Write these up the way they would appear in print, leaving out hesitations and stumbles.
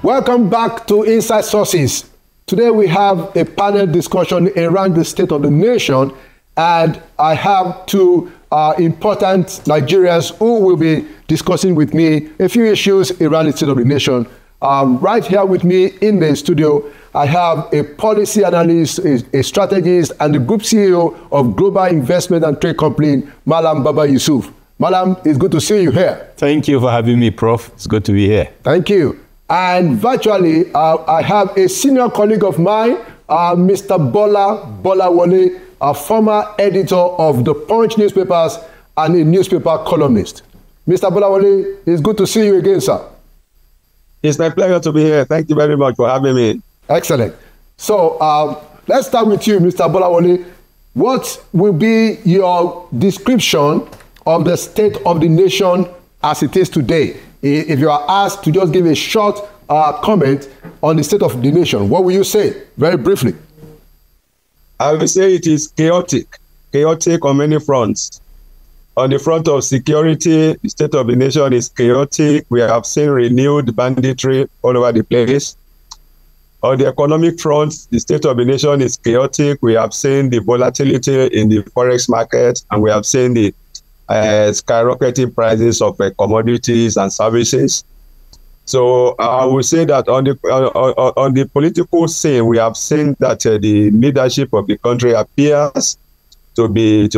Welcome back to Inside Sources. Today we have a panel discussion around the state of the nation, and I have two important Nigerians who will be discussing with me a few issues around the state of the nation. Right here with me in the studio, I have a policy analyst, a strategist, and the group CEO of Global Investment and Trade Company, Malam Baba Yusuf. Malam, it's good to see you here. Thank you for having me, Prof. It's good to be here. Thank you. And virtually, I have a senior colleague of mine, Mr. Bolawole, a former editor of the Punch newspapers and a newspaper columnist. Mr. Bolawole, it's good to see you again, sir. It's my pleasure to be here. Thank you very much for having me. Excellent. So let's start with you, Mr. Bolawole. What will be your description of the state of the nation as it is today? If you are asked to just give a short comment on the state of the nation, what will you say, very briefly? I will say it is chaotic on many fronts. On the front of security, the state of the nation is chaotic. We have seen renewed banditry all over the place. On the economic front, the state of the nation is chaotic. We have seen the volatility in the forex market, and we have seen the skyrocketing prices of commodities and services. So I would say that on the political scene, we have seen that the leadership of the country appears to be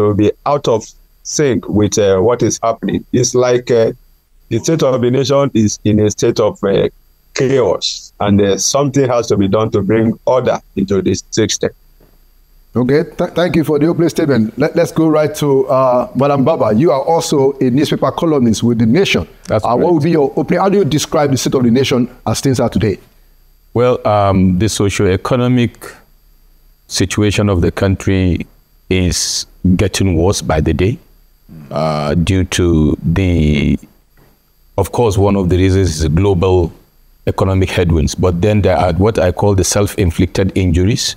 out of sync with what is happening. It's like the state of the nation is in a state of chaos, and something has to be done to bring order into this system. Okay, thank you for the opening statement. Let's go right to Madam Baba. You are also a newspaper columnist with The Nation. That's what would be your opening? How do you describe the state of the nation as things are today? Well, the socio-economic situation of the country is getting worse by the day due to of course, one of the reasons is the global economic headwinds, but then there are what I call the self-inflicted injuries,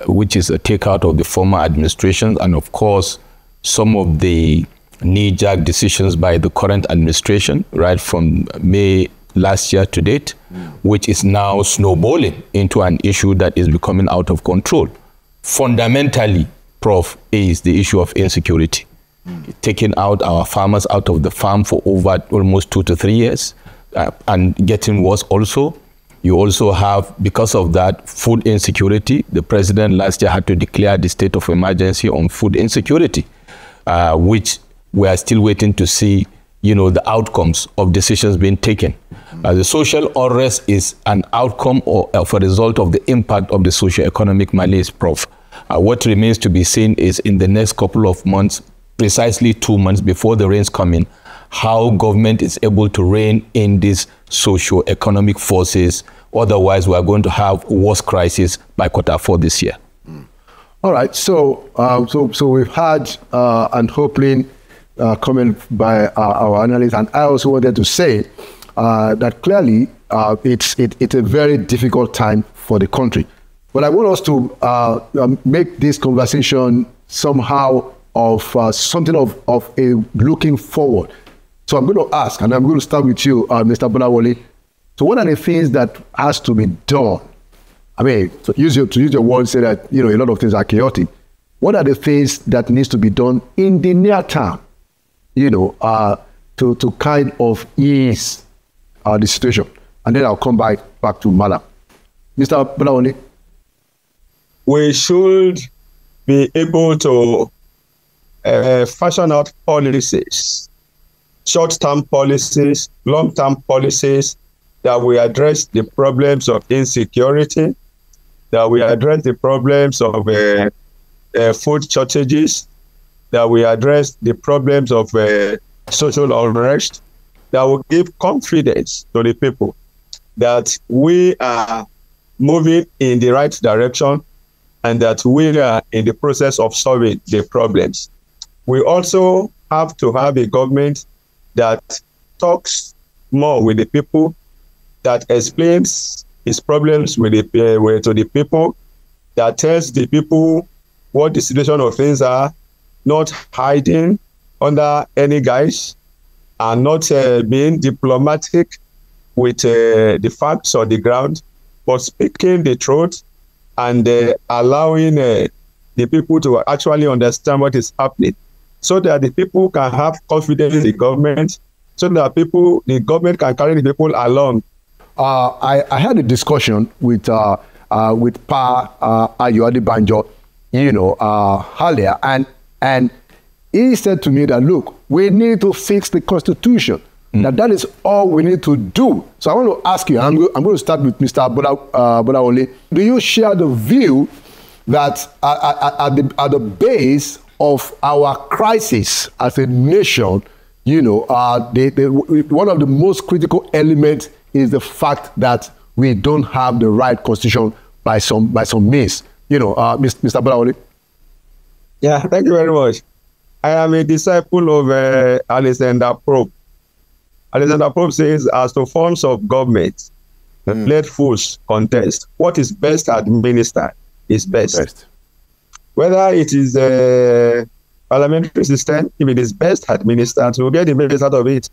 which is a takeout of the former administration, and of course, some of the knee-jerk decisions by the current administration, right from May last year to date, which is now snowballing into an issue that is becoming out of control. Fundamentally, Prof, is the issue of insecurity. Taking out our farmers out of the farm for over almost 2 to 3 years, and getting worse also. You also have, because of that, food insecurity. The president last year had to declare the state of emergency on food insecurity, which we are still waiting to see, the outcomes of decisions being taken. The social unrest is an outcome of a result of the impact of the socio-economic malaise, Prof. What remains to be seen is in the next couple of months, precisely 2 months before the rains come in, how government is able to rein in these socio-economic forces. Otherwise, we are going to have worse crisis by Q4 this year. All right. So we've had an opening comment by our analyst, and I also wanted to say that clearly it's a very difficult time for the country. But I want us to make this conversation somehow of something of a looking forward. So I'm going to ask, and I'm going to start with you, Mr. Bolawole. So what are the things that has to be done? I mean, to use your words, say that, a lot of things are chaotic. What are the things that needs to be done in the near term, to kind of ease the situation? And then I'll come back to Malam. Mr. Bolawole. We should be able to fashion out policies, short-term policies, long-term policies that will address the problems of insecurity, that will address the problems of food shortages, that will address the problems of social unrest, that will give confidence to the people that we are moving in the right direction and that we are in the process of solving the problems. We also have to have a government that talks more with the people, that explains its problems to the people, that tells the people what the situation of things are, not hiding under any guise, and not being diplomatic with the facts on the ground, but speaking the truth and allowing the people to actually understand what is happening, so that the people can have confidence in the government, so that the government can carry the people along. I had a discussion with Pa Ayo Adebanjo, earlier, and he said to me that, look, we need to fix the Constitution. That is all we need to do. So I want to ask you, and I'm going to start with Mr. Bolawole. Do you share the view that at the base of our crisis as a nation, one of the most critical elements is the fact that we don't have the right constitution by some means? Mr. Bolawole. Yeah, thank you very much. I am a disciple of Alexander Pope. Alexander Pope says, as to forms of government, let fools contest. What is best administered is best. Whether it is a parliamentary system, if it is best administered, you will get the best out of it.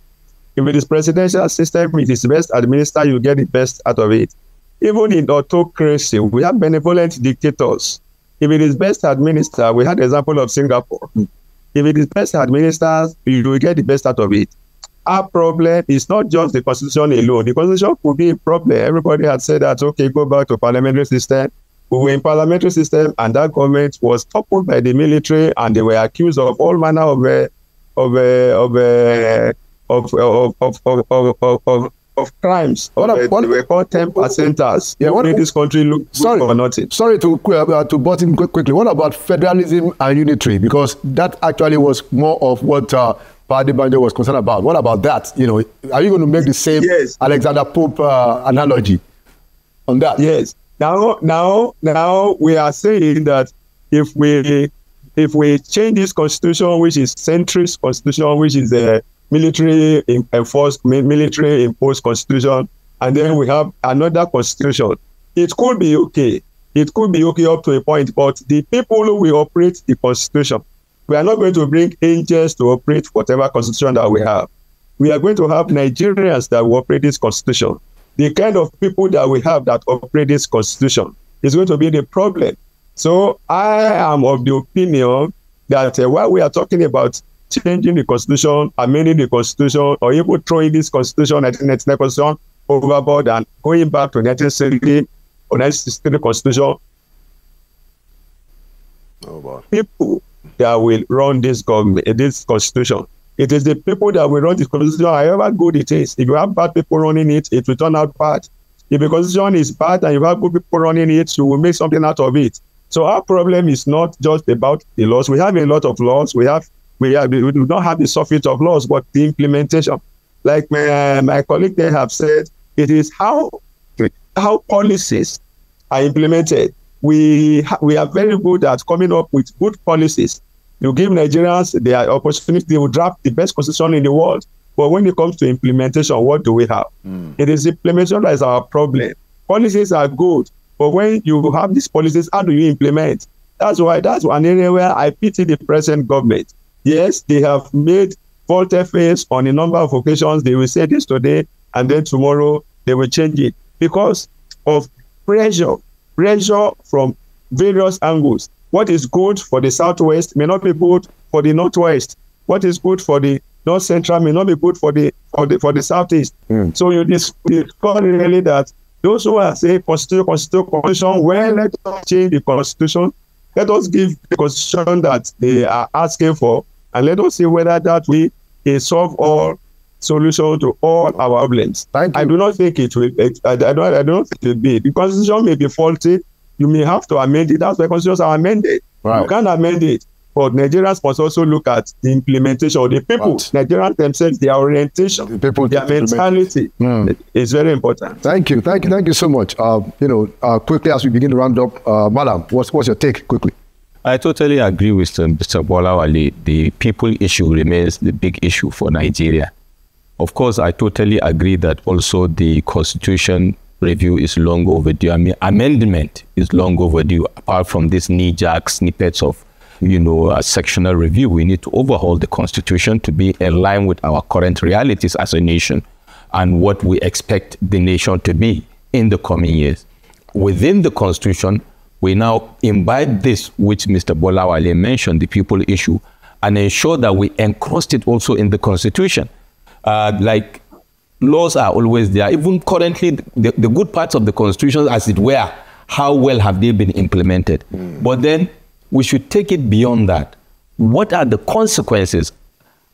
If it is presidential system, it is best administered, you get the best out of it. Even in autocracy, we have benevolent dictators. If it is best administered, we had the example of Singapore. If it is best administered, you will get the best out of it. Our problem is not just the Constitution alone. The Constitution could be a problem. Everybody had said that, okay, go back to parliamentary system. We were in parliamentary system, and that government was toppled by the military, and they were accused of all manner of crimes. They were called 10%ers. Yeah, what this country look for nothing. Sorry to butt in quickly. What about federalism and unitary? Because that actually was more of what Adebanjo was concerned about. What about that? Are you going to make the same Alexander Pope analogy on that? Yes. Now we are saying that if we change this constitution, which is centrist constitution, which is a military imposed constitution, and then we have another constitution, it could be okay. It could be okay up to a point, but the people who will operate the constitution, we are not going to bring angels to operate whatever constitution that we have. We are going to have Nigerians that will operate this constitution. The kind of people that we have that operate this constitution is going to be the problem. So I am of the opinion that while we are talking about changing the constitution, amending the constitution, or even throwing this constitution, 1999 constitution, overboard and going back to 1970 or 1963 constitution, people that will run this government, this constitution. It is the people that will run this constitution, however good it is. If you have bad people running it, it will turn out bad. If the constitution is bad and you have good people running it, you will make something out of it. So our problem is not just about the laws. We have a lot of laws. We do not have the surface of laws, but the implementation. Like my colleague there have said, it is how policies are implemented. We are very good at coming up with good policies. You give Nigerians their opportunity, they will draft the best constitution in the world. But when it comes to implementation, what do we have? It is implementation that is our problem. Policies are good, but when you have these policies, how do you implement? That's one area where I pity the present government. Yes, they have made volte-face on a number of occasions. They will say this today, and then tomorrow they will change it because of pressure from various angles. What is good for the Southwest may not be good for the Northwest. What is good for the North Central may not be good for the Southeast. So you discover really that those who are saying constitution, well, let us change the constitution. Let us give the constitution that they are asking for, and let us see whether that will solve all solution to all our problems. Thank you. I do not think it will. I don't think it will be. The constitution may be faulty. You may have to amend it. That's why constitutions are amended. Right. You can't amend it. But Nigerians must also look at the implementation of the people. Right. Nigerians themselves, their orientation, their mentality is very important. Thank you so much. Quickly as we begin to round up, Madam, what's your take quickly? I totally agree with Mr. Bolawole. The people issue remains the big issue for Nigeria. Of course, I totally agree that also the Constitution review is long overdue. I mean, amendment is long overdue. Apart from these knee-jerk snippets of, a sectional review, we need to overhaul the Constitution to be in line with our current realities as a nation. and what we expect the nation to be in the coming years. Within the Constitution, we now imbibe this, which Mr. Bolawale mentioned, the people issue, and ensure that we encrost it also in the Constitution. Like laws are always there. Even currently, the good parts of the Constitution, as it were, how well have they been implemented? But then we should take it beyond that. What are the consequences?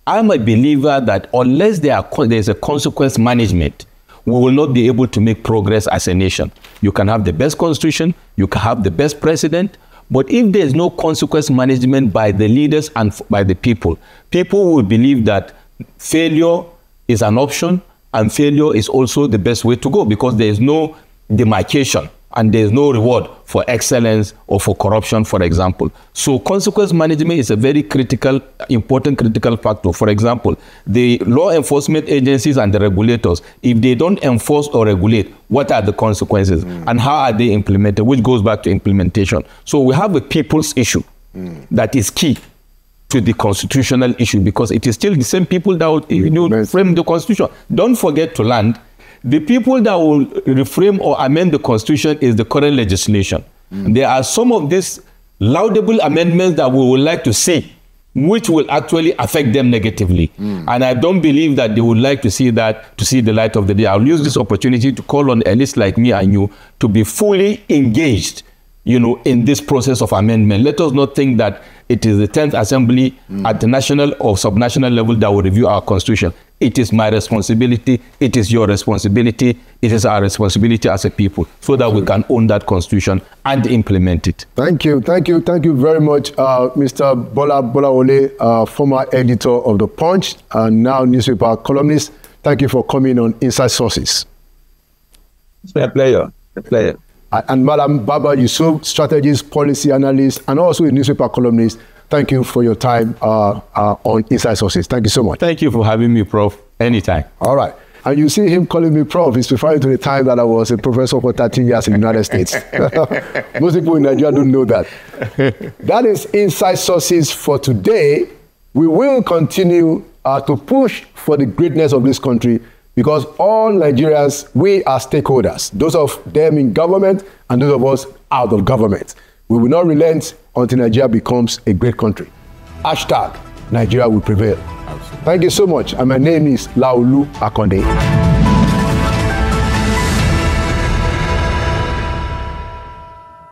I'm a believer that unless there's a consequence management, we will not be able to make progress as a nation. You can have the best constitution, you can have the best president, but if there's no consequence management by the leaders and by the people, people will believe that failure is an option and failure is also the best way to go, because there is no demarcation and there is no reward for excellence or for corruption, for example. So consequence management is a very important critical factor. For example, the law enforcement agencies and the regulators, if they don't enforce or regulate, what are the consequences and how are they implemented, which goes back to implementation. So we have a people's issue that is key to the constitutional issue, because it is still the same people that will frame the Constitution. Don't forget to land. The people that will reframe or amend the Constitution is the current legislation. There are some of these laudable amendments that we would like to see, which will actually affect them negatively. And I don't believe that they would like to see that, to see the light of the day. I'll use this opportunity to call on elites like me and you to be fully engaged, in this process of amendment. Let us not think that it is the 10th Assembly at the national or subnational level that will review our Constitution. It is my responsibility. It is your responsibility. It is our responsibility as a people, so that we can own that Constitution and implement it. Thank you. Thank you. Thank you very much, Mr. Bolawale, former editor of The Punch and now newspaper columnist. Thank you for coming on Inside Sources. It's my pleasure. A pleasure. And Madam Baba Yusuf, strategist, policy analyst, and also a newspaper columnist. Thank you for your time on Inside Sources. Thank you so much. Thank you for having me, Prof. Anytime. All right. And you see him calling me Prof. He's referring to the time that I was a professor for 13 years in the United States. Most people in Nigeria don't know that. That is Inside Sources for today. We will continue to push for the greatness of this country, because all Nigerians, we are stakeholders, those of them in government and those of us out of government. We will not relent until Nigeria becomes a great country. # Nigeria will prevail. Absolutely. Thank you so much. And my name is Laolu Akonde.